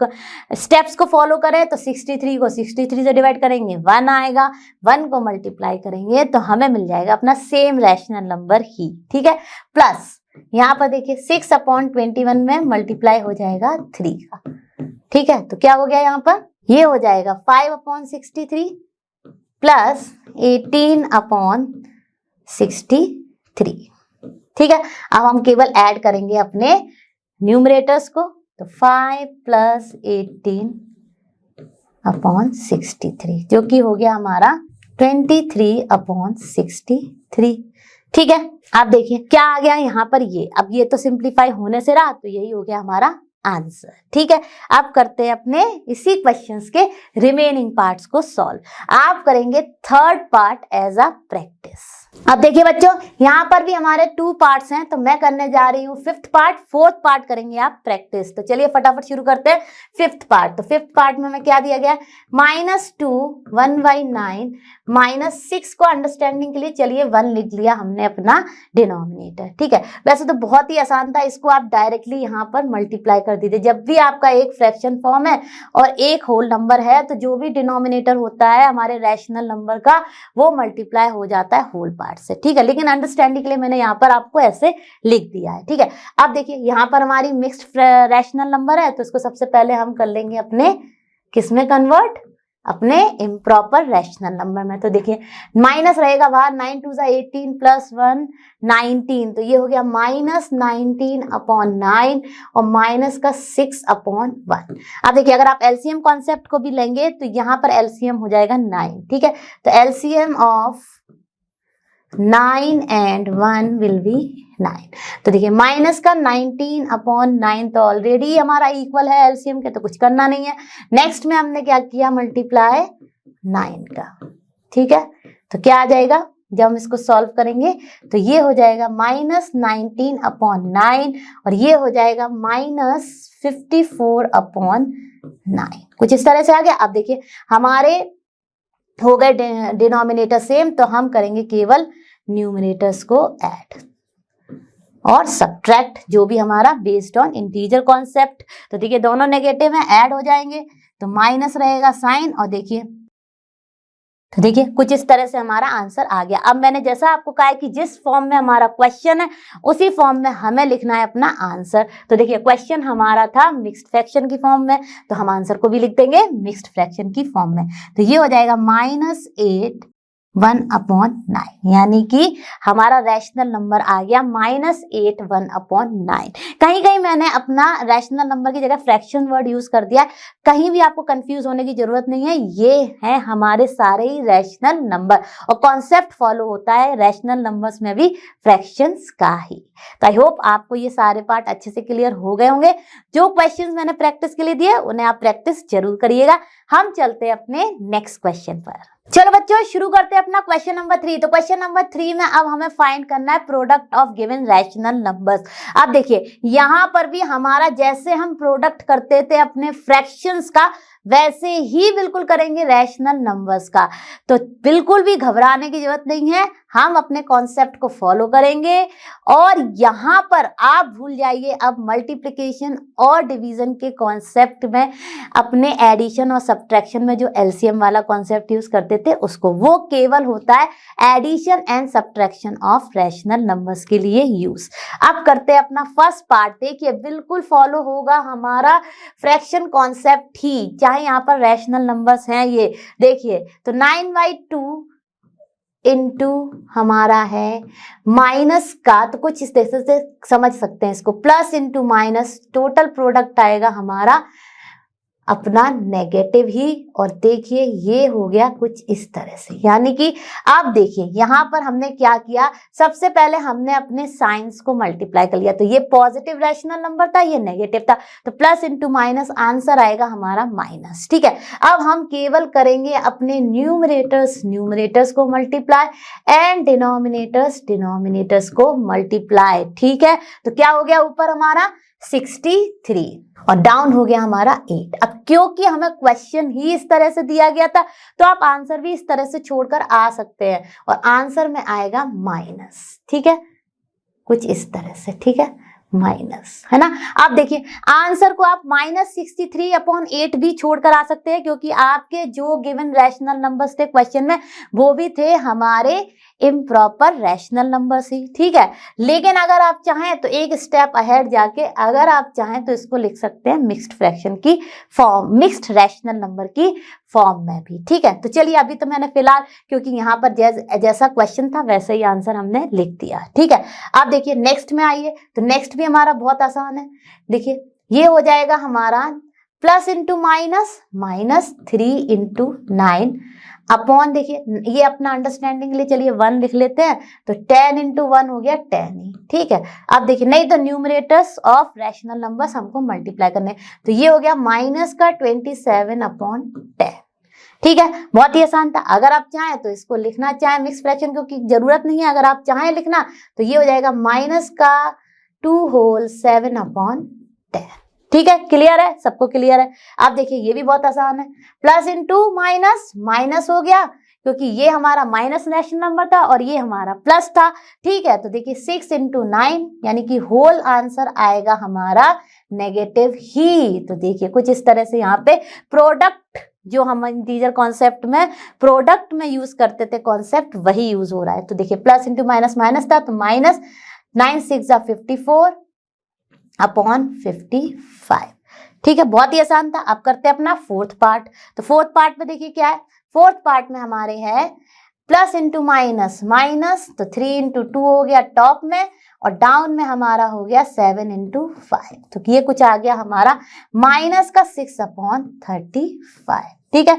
[SPEAKER 1] स्टेप्स को फॉलो करें तो 63 को 63 से डिवाइड करेंगे 1 आएगा, 1 को मल्टीप्लाई करेंगे तो हमें मिल जाएगा अपना सेम रैशनल नंबर ही। ठीक है, प्लस यहाँ पर देखिए 6/21 में मल्टीप्लाई हो जाएगा 3 का। ठीक है, तो क्या हो गया यहाँ पर, ये हो जाएगा 5/63 प्लस 18/63। ठीक है, अब हम केवल ऐड करेंगे अपने न्यूमरेटर्स को। तो 5 + 18/63 जो कि हो गया हमारा 23/63। ठीक है, आप देखिए क्या आ गया यहाँ पर, ये अब ये तो सिंप्लीफाई होने से रहा, तो यही हो गया हमारा आंसर। ठीक है, अब करते हैं अपने इसी क्वेश्चंस के रिमेनिंग पार्ट्स को सॉल्व। आप करेंगे third part as a practice. अब देखिए बच्चों, यहाँ पर भी हमारे 2 पार्ट्स हैं, तो मैं करने जा रही हूँ 5th पार्ट, 4th पार्ट करेंगे आप प्रैक्टिस। तो चलिए फटाफट शुरू करते हैं 5th पार्ट। तो 5th पार्ट में हमें क्या दिया गया है, -2 1/9 -6 को अंडरस्टैंडिंग के लिए चलिए 1 लिख लिया हमने अपना डिनोमिनेटर। ठीक है, वैसे तो बहुत ही आसान था, इसको आप डायरेक्टली यहाँ पर मल्टीप्लाई कर दीजिए। जब भी आपका एक फ्रैक्शन फॉर्म है और एक होल नंबर है तो जो भी डिनोमिनेटर होता है हमारे रैशनल नंबर का वो मल्टीप्लाई हो जाता है होल पार्ट से। ठीक है, लेकिन अंडरस्टैंडिंग के लिए मैंने यहाँ पर आपको ऐसे लिख दिया है। ठीक है, अब देखिए यहाँ पर हमारी मिक्स्ड रैशनल नंबर है, तो इसको सबसे पहले हम कर लेंगे अपने किसमें कन्वर्ट, अपने इम्प्रॉपर रैशनल नंबर में। तो देखिए माइनस रहेगा बाहर, 9 2 18 + 1 19, तो ये हो गया -19/9 और माइनस का 6/1। अब देखिए अगर आप एलसीएम कॉन्सेप्ट को भी लेंगे तो यहाँ पर एलसीएम हो जाएगा 9। ठीक है, तो LCM of 9 and 1 will be 9। तो देखिए माइनस का 19/9 तो ऑलरेडी हमारा इक्वल है एलसीएम के, तो कुछ करना नहीं है। नेक्स्ट में हमने क्या किया, मल्टीप्लाई 9 का। ठीक है, तो क्या आ जाएगा जब हम इसको सॉल्व करेंगे तो ये हो जाएगा -19/9 और ये हो जाएगा -54/9। कुछ इस तरह से आ गया। अब देखिए हमारे हो गए डिनोमिनेटर सेम, तो हम करेंगे केवल न्यूमरेटर्स को ऐड और सब्ट्रैक्ट, जो भी हमारा बेस्ड ऑन इंटीजर कॉन्सेप्ट। तो देखिए दोनों नेगेटिव में ऐड हो जाएंगे तो माइनस रहेगा साइन, और देखिए तो देखिए कुछ इस तरह से हमारा आंसर आ गया। अब मैंने जैसा आपको कहा है कि जिस फॉर्म में हमारा क्वेश्चन है उसी फॉर्म में हमें लिखना है अपना आंसर। तो देखिए क्वेश्चन हमारा था मिक्स्ड फ्रैक्शन की फॉर्म में, तो हम आंसर को भी लिख देंगे मिक्स्ड फ्रैक्शन की फॉर्म में। तो ये हो जाएगा -8/1/9, यानी कि हमारा रैशनल नंबर आ गया -8/1/9। कहीं कहीं मैंने अपना रैशनल नंबर की जगह फ्रैक्शन वर्ड यूज कर दिया है, कहीं भी आपको कंफ्यूज होने की जरूरत नहीं है। ये है हमारे सारे ही रैशनल नंबर और कॉन्सेप्ट फॉलो होता है रैशनल नंबर्स में भी फ्रैक्शंस का ही। तो आई होप आपको ये सारे पार्ट अच्छे से क्लियर हो गए होंगे। जो क्वेश्चंस मैंने प्रैक्टिस के लिए दिए उन्हें आप प्रैक्टिस जरूर करिएगा। हम चलते हैं अपने नेक्स्ट क्वेश्चन पर। चलो बच्चों शुरू करते हैं अपना क्वेश्चन नंबर 3। तो क्वेश्चन नंबर 3 में अब हमें फाइंड करना है product of given rational numbers. अब देखिए यहाँ पर भी हमारा जैसे हम प्रोडक्ट करते थे अपने फ्रैक्शंस का, वैसे ही बिल्कुल करेंगे रैशनल नंबर्स का। तो बिल्कुल भी घबराने की जरूरत नहीं है, हम अपने कॉन्सेप्ट को फॉलो करेंगे। और यहाँ पर आप भूल जाइए अब मल्टीप्लिकेशन और डिवीजन के कॉन्सेप्ट में, अपने एडिशन और सब्ट्रैक्शन में जो एलसीएम वाला कॉन्सेप्ट यूज करते थे उसको, वो केवल होता है addition and subtraction of rational numbers के लिए यूज। अब करते हैं अपना फर्स्ट पार्ट। देखिए बिल्कुल फॉलो होगा हमारा फ्रैक्शन कॉन्सेप्ट ही, चाहे यहाँ पर रैशनल नंबर्स हैं। ये देखिए तो 9/2 इंटू हमारा है माइनस का, तो कुछ इस तरह से समझ सकते हैं इसको, plus into minus, total product आएगा हमारा अपना नेगेटिव ही। और देखिए ये हो गया कुछ इस तरह से, यानी कि आप देखिए यहाँ पर हमने क्या किया, सबसे पहले हमने अपने साइंस को मल्टीप्लाई कर लिया। तो ये पॉजिटिव रैशनल नंबर था, ये नेगेटिव था, तो प्लस इंटू माइनस आंसर आएगा हमारा माइनस। ठीक है, अब हम केवल करेंगे अपने न्यूमरेटर्स को मल्टीप्लाई एंड डिनोमिनेटर्स को मल्टीप्लाई। ठीक है, तो क्या हो गया ऊपर हमारा 63 और डाउन हो गया हमारा 8। अब क्योंकि हमें क्वेश्चन ही इस तरह से दिया गया था तो आप आंसर भी इस तरह से छोड़कर आ सकते हैं और आंसर में आएगा माइनस। ठीक है, कुछ इस तरह से, ठीक है, माइनस, है ना। आप देखिए आंसर को आप -63/8 भी छोड़कर आ सकते हैं, क्योंकि आपके जो गिवन रैशनल नंबर्स थे क्वेश्चन में वो भी थे हमारे इम्प्रॉपर रैशनल नंबर्स ही। ठीक है, लेकिन अगर आप चाहें तो एक स्टेप अहेड जाके अगर आप चाहें तो इसको लिख सकते हैं मिक्स्ड फ्रैक्शन की फॉर्म, मिक्स्ड रैशनल नंबर की फॉर्म में भी। ठीक है, तो चलिए अभी तो मैंने फिलहाल, क्योंकि यहाँ पर जैसा क्वेश्चन था वैसे ही आंसर हमने लिख दिया। ठीक है, आप देखिए नेक्स्ट में आइए, तो नेक्स्ट भी हमारा बहुत आसान है। देखिए ये हो जाएगा हमारा plus into minus 3 into 9 upon, देखिए ये अपना अंडरस्टैंडिंग के लिए चलिए 1 लिख लेते हैं, तो 10 इंटू 1 हो गया 10 ही। ठीक है, अब देखिए नहीं तो न्यूमरेटर्स ऑफ रैशनल नंबर्स हमको मल्टीप्लाई करने, तो ये हो गया माइनस का 27/10। ठीक है, बहुत ही आसान था। अगर आप चाहें तो इसको लिखना चाहें मिक्स फ्रैक्शन, क्योंकि जरूरत नहीं है, अगर आप चाहें लिखना तो ये हो जाएगा माइनस का 2 होल 7/10। ठीक है, क्लियर है, सबको क्लियर है। आप देखिए ये भी बहुत आसान है, प्लस इंटू माइनस हो गया, क्योंकि ये हमारा माइनस रैशनल नंबर था और ये हमारा प्लस था। ठीक है, तो देखिए 6 इंटू 9 यानी कि होल आंसर आएगा हमारा नेगेटिव ही। तो देखिए कुछ इस तरह से यहाँ पे प्रोडक्ट, जो हम इंटीजर कॉन्सेप्ट में प्रोडक्ट में यूज करते थे कॉन्सेप्ट, वही यूज हो रहा है। तो देखिए प्लस इंटू माइनस था, तो माइनस 9 6 54 अपॉन 55। ठीक है, बहुत ही आसान था। अब करते हैं अपना फोर्थ पार्ट। तो फोर्थ पार्ट में देखिए क्या है, फोर्थ पार्ट में हमारे है प्लस इंटू माइनस, तो 3 इंटू 2 हो गया टॉप में, और डाउन में हमारा हो गया 7 इंटू 5। तो ये कुछ आ गया हमारा माइनस का 6/35। ठीक है,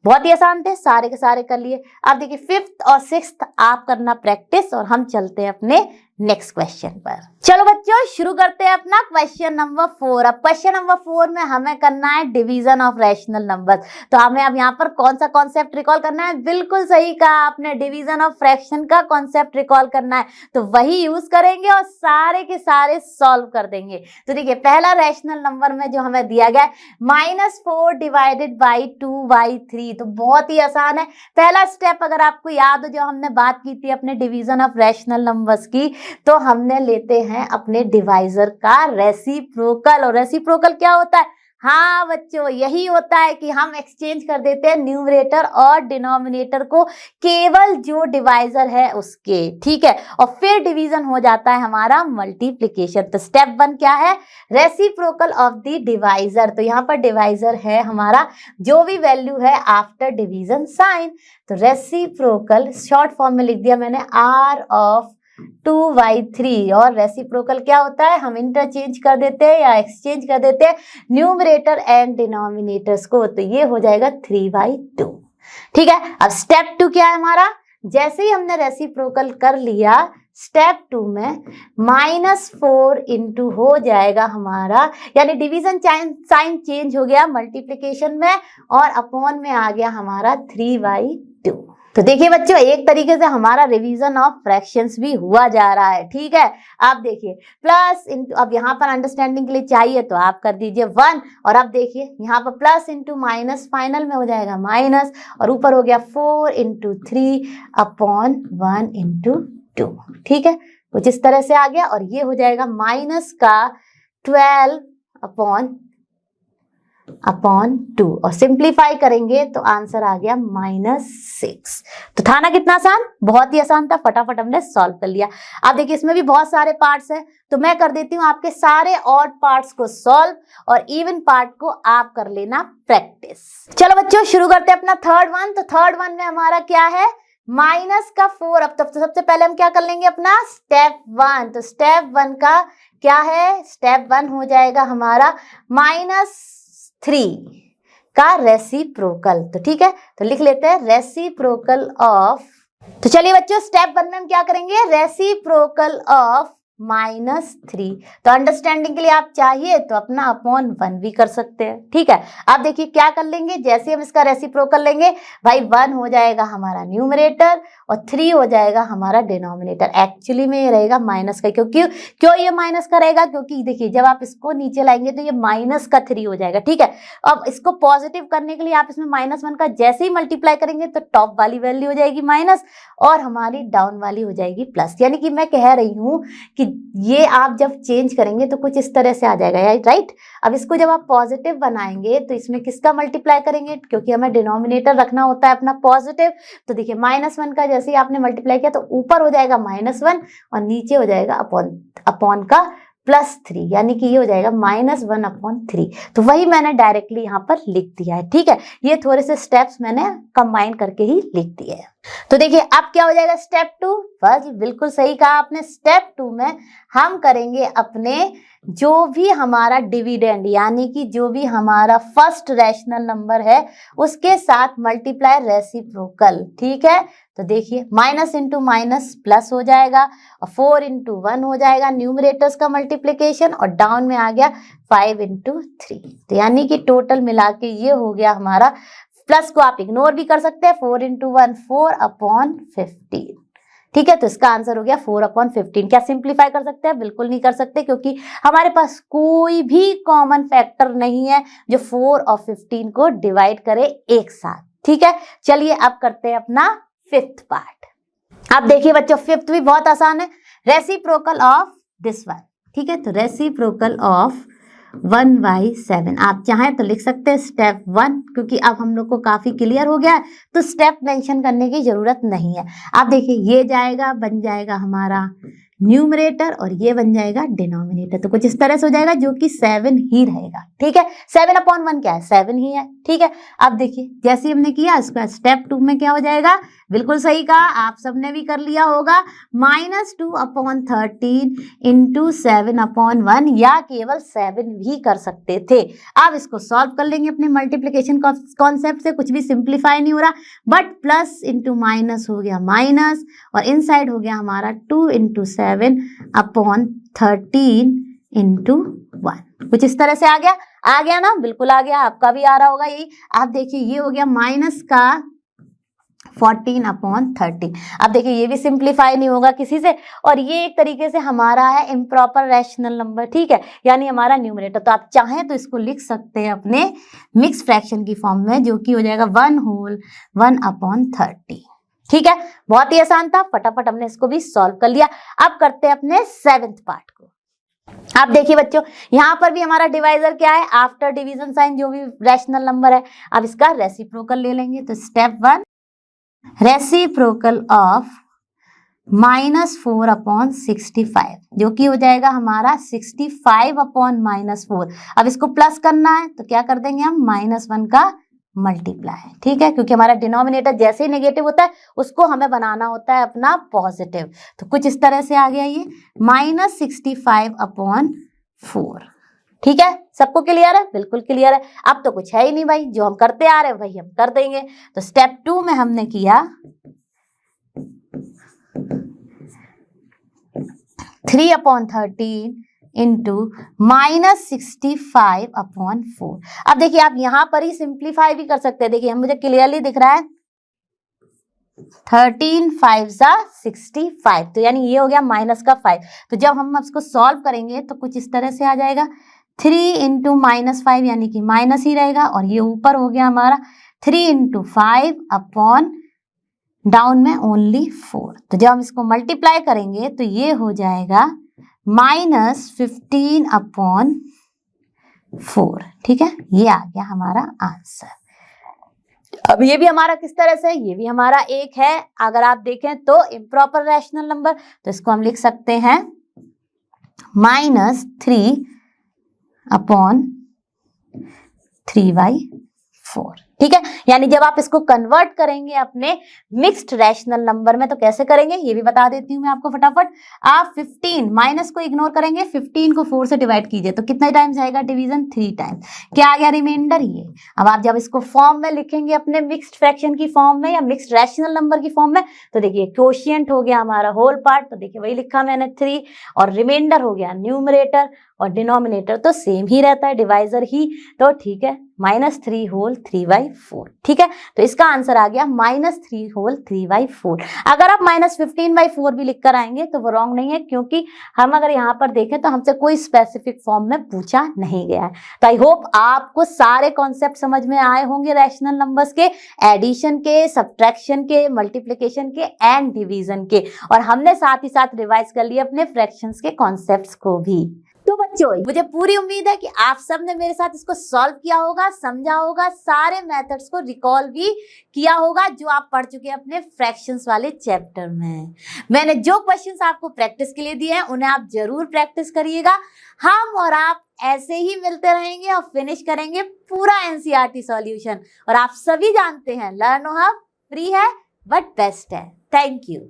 [SPEAKER 1] बहुत ही आसान थे, सारे के सारे कर लिए। अब देखिए फिफ्थ और सिक्स्थ आप करना प्रैक्टिस, और हम चलते हैं अपने नेक्स्ट क्वेश्चन पर। चलो बच्चों शुरू करते हैं अपना क्वेश्चन नंबर 4। अब क्वेश्चन नंबर 4 में हमें करना है डिवीजन ऑफ रैशनल नंबर्स। तो हमें अब यहाँ पर कौन सा कॉन्सेप्ट रिकॉल करना है? बिल्कुल सही कहा आपने, डिवीजन ऑफ फ्रैक्शन का कॉन्सेप्ट रिकॉल करना है। तो वही यूज करेंगे और सारे के सारे सॉल्व कर देंगे। तो देखिए पहला रैशनल नंबर में जो हमें दिया गया है -4 डिवाइडेड बाई 2/3। तो बहुत ही आसान है। पहला स्टेप अगर आपको याद हो जो हमने बात की थी अपने डिवीजन ऑफ रैशनल नंबर्स की, तो हमने लेते हैं अपने डिवाइजर का रेसिप्रोकल। और रेसिप्रोकल क्या होता है? हाँ बच्चों यही होता है कि हम एक्सचेंज कर देते हैं न्यूमरेटर और डिनोमिनेटर को, केवल जो डिवाइजर है उसके, ठीक है। और फिर डिवीजन हो जाता है हमारा मल्टीप्लिकेशन। तो स्टेप 1 क्या है? Reciprocal of the divisor. तो यहाँ पर डिवाइजर है हमारा जो भी वैल्यू है आफ्टर डिवीजन साइन। तो रेसिप्रोकल शॉर्ट फॉर्म में लिख दिया मैंने R ऑफ 2/3। और रेसिप्रोकल क्या होता है? हम इंटरचेंज कर देते हैं या एक्सचेंज कर देते हैं न्यूमरेटर एंड डिनोमिनेटर्स को। तो ये हो जाएगा 3/2, ठीक है। अब स्टेप 2 क्या है हमारा? जैसे ही हमने रेसिप्रोकल कर लिया, स्टेप 2 में -4 इंटू हो जाएगा हमारा, यानी डिवीजन साइन चेंज हो गया मल्टीप्लिकेशन में और अपॉन में आ गया हमारा 3/2। तो देखिए बच्चों एक तरीके से हमारा रिवीजन ऑफ फ्रैक्शंस भी हुआ जा रहा है, ठीक है। आप देखिए प्लस इंटू, अब यहाँ पर अंडरस्टैंडिंग के लिए चाहिए तो आप कर दीजिए 1। और अब देखिए यहाँ पर प्लस इंटू माइनस, फाइनल में हो जाएगा माइनस, और ऊपर हो गया 4 इंटू 3 अपॉन 1 इंटू 2, ठीक है। कुछ इस तरह से आ गया और ये हो जाएगा माइनस का 12 अपॉन 2, और सिंप्लीफाई करेंगे तो आंसर आ गया -6। तो था ना कितना आसान? बहुत ही आसान था, फटाफट हमने सॉल्व कर लिया। अब देखिए इसमें भी बहुत सारे पार्ट्स हैं, तो मैं कर देती हूँ आपके सारे ऑड पार्ट्स को सॉल्व और इवन पार्ट को आप कर लेना प्रैक्टिस। चलो बच्चों शुरू करते हैं अपना थर्ड वन। तो थर्ड वन में हमारा क्या है? -4। अब तब तो सबसे पहले हम क्या कर लेंगे अपना स्टेप 1। तो स्टेप 1 का क्या है? स्टेप 1 हो जाएगा हमारा -3 का रेसिप्रोकल। तो ठीक है, तो लिख लेते हैं रेसिप्रोकल ऑफ। तो चलिए बच्चों स्टेप 1 में हम क्या करेंगे? Reciprocal of -3। तो अंडरस्टैंडिंग के लिए आप चाहिए तो अपना अपॉन 1 भी कर सकते हैं, ठीक है। अब देखिए क्या कर लेंगे, जैसे हम इसका रेसिप्रोकल लेंगे भाई 1 हो जाएगा हमारा न्यूमरेटर और 3 हो जाएगा हमारा डिनोमिनेटर। एक्चुअली में ये रहेगा माइनस का, क्योंकि क्यों ये माइनस का रहेगा? क्योंकि देखिए जब आप इसको नीचे लाएंगे तो ये -3 हो जाएगा, ठीक है। अब इसको पॉजिटिव करने के लिए आप इसमें -1 का जैसे ही मल्टीप्लाई करेंगे तो टॉप वाली वैल्यू हो जाएगी माइनस और हमारी डाउन वाली हो जाएगी प्लस। यानी कि मैं कह रही हूँ कि ये आप जब चेंज करेंगे तो कुछ इस तरह से आ जाएगा, राइट। अब इसको जब आप पॉजिटिव बनाएंगे तो इसमें किसका मल्टीप्लाई करेंगे? क्योंकि हमें डिनोमिनेटर रखना होता है अपना पॉजिटिव। तो देखिए -1 का जैसे ही आपने मल्टीप्लाई किया तो ऊपर हो जाएगा -1 और नीचे हो जाएगा अपॉन का +3, यानी कि ये हो जाएगा -1/3। तो वही मैंने डायरेक्टली यहाँ पर लिख दिया है, ठीक है। ये थोड़े से स्टेप्स मैंने कंबाइन करके ही लिख दिए हैं। तो देखिए अब क्या हो जाएगा स्टेप 2। बस बिल्कुल सही कहा आपने। स्टेप 2 में हम करेंगे अपने जो भी हमारा डिविडेंड, यानी कि जो भी हमारा फर्स्ट रैशनल नंबर है उसके साथ मल्टीप्लाई रेसिप्रोकल, ठीक है। तो देखिए माइनस इंटू माइनस प्लस हो जाएगा और 4 इंटू 1 हो जाएगा न्यूमरेटर्स का मल्टीप्लिकेशन और डाउन में आ गया 5 इंटू 3। तो यानी कि टोटल मिला के ये हो गया हमारा, प्लस को आप इग्नोर भी कर सकते हैं, 4 इंटू 1 4/15, ठीक है। तो इसका आंसर हो गया 4/15। क्या सिंप्लीफाई कर सकते हैं? बिल्कुल नहीं कर सकते, क्योंकि हमारे पास कोई भी कॉमन फैक्टर नहीं है जो 4 और 15 को डिवाइड करे एक साथ, ठीक है। चलिए अब करते हैं अपना 5th पार्ट। अब देखिए बच्चों 5th भी बहुत आसान है, रेसिप्रोकल ऑफ दिस वन, ठीक है। तो रेसिप्रोकल ऑफ 1/7 आप चाहें तो लिख सकते हैं स्टेप 1, क्योंकि अब हम लोग को काफी क्लियर हो गया है तो स्टेप मेंशन करने की जरूरत नहीं है। आप देखिए ये जाएगा, बन जाएगा हमारा न्यूमरेटर और ये बन जाएगा डिनोमिनेटर। तो कुछ इस तरह से हो जाएगा जो कि 7 ही रहेगा, ठीक है। 7/1 क्या है? 7 ही है, ठीक है। अब देखिए जैसे हमने किया इसका स्टेप 2 में क्या हो जाएगा? बिल्कुल सही कहा, आप सबने भी कर लिया होगा। -2/13 इंटू 7/1 या केवल 7 भी कर सकते थे। अब इसको सॉल्व कर लेंगे अपने मल्टीप्लिकेशन कॉन्सेप्ट से, कुछ भी सिंप्लीफाई नहीं हो रहा, बट प्लस इंटू माइनस हो गया माइनस, और इनसाइड हो गया हमारा 2 इंटू 7/13 इंटू 1। कुछ इस तरह से आ गया ना, बिल्कुल आ गया, आपका भी आ रहा होगा यही। आप देखिए ये हो गया माइनस का 14/30। अब देखिए ये भी सिंप्लीफाई नहीं होगा किसी से, और ये एक तरीके से हमारा है इम्प्रॉपर रैशनल नंबर, ठीक है, यानी हमारा न्यूमरेटर। तो आप चाहें तो इसको लिख सकते हैं अपने मिक्स फ्रैक्शन की फॉर्म में, जो कि हो जाएगा 1/1/30। ठीक है, बहुत ही आसान था, फटाफट हमने इसको भी सॉल्व कर लिया। अब करते हैं अपने 7th पार्ट को। आप देखिए बच्चों, यहां पर भी हमारा डिवाइजर क्या है, आफ्टर डिवीजन साइन जो भी रैशनल नंबर है, अब इसका रेसिप्रोकल ले लेंगे। तो स्टेप 1, रेसिप्रोकल ऑफ -4/65, जो कि हो जाएगा हमारा 65/-4। अब इसको प्लस करना है तो क्या कर देंगे हम, -1 का मल्टीप्लाई, ठीक है, क्योंकि हमारा डिनोमिनेटर जैसे ही नेगेटिव होता है उसको हमें बनाना होता है अपना पॉजिटिव। तो कुछ इस तरह से आ गया ये -65/4। ठीक है, सबको क्लियर है, बिल्कुल क्लियर है। अब तो कुछ है ही नहीं भाई, जो हम करते आ रहे हैं वही हम कर देंगे। तो स्टेप 2 में हमने किया 3/13 इंटू -65/4। अब देखिए आप यहां पर ही सिंप्लीफाई भी कर सकते हैं। देखिए हम, मुझे क्लियरली दिख रहा है 13 5 65, तो यानी ये हो गया माइनस का 5। तो जब हम इसको सॉल्व करेंगे तो कुछ इस तरह से आ जाएगा 3 इंटू -5, यानी कि माइनस ही रहेगा, और ये ऊपर हो गया हमारा 3 इंटू 5 अपॉन डाउन में ओनली 4। तो जब हम इसको मल्टीप्लाई करेंगे तो ये हो जाएगा -15/4। ठीक है, ये आ गया हमारा आंसर। अब ये भी हमारा किस तरह से, ये भी हमारा एक है, अगर आप देखें तो इम्प्रॉपर रैशनल नंबर, तो इसको हम लिख सकते हैं -3/3/4। ठीक है, यानी जब आप इसको कन्वर्ट करेंगे अपने मिक्स्ड रैशनल नंबर में तो कैसे करेंगे ये भी बता देती हूँ मैं आपको फटाफट। आप 15 माइनस को इग्नोर करेंगे, 15 को 4 से डिवाइड कीजिए तो कितना टाइम्स आएगा डिवीजन, 3 टाइम्स। क्या आ गया रिमाइंडर ये। अब आप जब इसको फॉर्म में लिखेंगे अपने मिक्स्ड फ्रैक्शन की फॉर्म में या मिक्स्ड रैशनल नंबर की फॉर्म में, तो देखिए क्वोशिएंट हो गया हमारा होल पार्ट, तो देखिए वही लिखा मैंने 3, और रिमाइंडर हो गया न्यूमरेटर, और डिनोमिनेटर तो सेम ही रहता है, डिवाइजर ही। तो ठीक है, -3 होल 3/4। ठीक है, तो इसका आंसर आ गया -3 होल 3/4। अगर आप -15/4 भी लिख कर आएंगे तो वो रॉन्ग नहीं है, क्योंकि हम अगर यहाँ पर देखें तो हमसे कोई स्पेसिफिक फॉर्म में पूछा नहीं गया है। तो आई होप आपको सारे कॉन्सेप्ट समझ में आए होंगे रैशनल नंबर्स के, एडिशन के, सब्ट्रैक्शन के, मल्टीप्लिकेशन के एंड डिवीजन के, और हमने साथ ही साथ रिवाइज कर लिए अपने फ्रैक्शंस के कॉन्सेप्ट्स को भी। तो बच्चों मुझे पूरी उम्मीद है कि आप सब ने मेरे साथ इसको सॉल्व किया होगा, समझा होगा, सारे मेथड्स को रिकॉल भी किया होगा जो आप पढ़ चुके हैं अपने फ्रैक्शंस वाले चैप्टर में। मैंने जो क्वेश्चंस आपको प्रैक्टिस के लिए दिए हैं उन्हें आप जरूर प्रैक्टिस करिएगा। हम और आप ऐसे ही मिलते रहेंगे और फिनिश करेंगे पूरा एनसीईआरटी सॉल्यूशन। और आप सभी जानते हैं लर्नो हब फ्री है बट बेस्ट है। Thank you.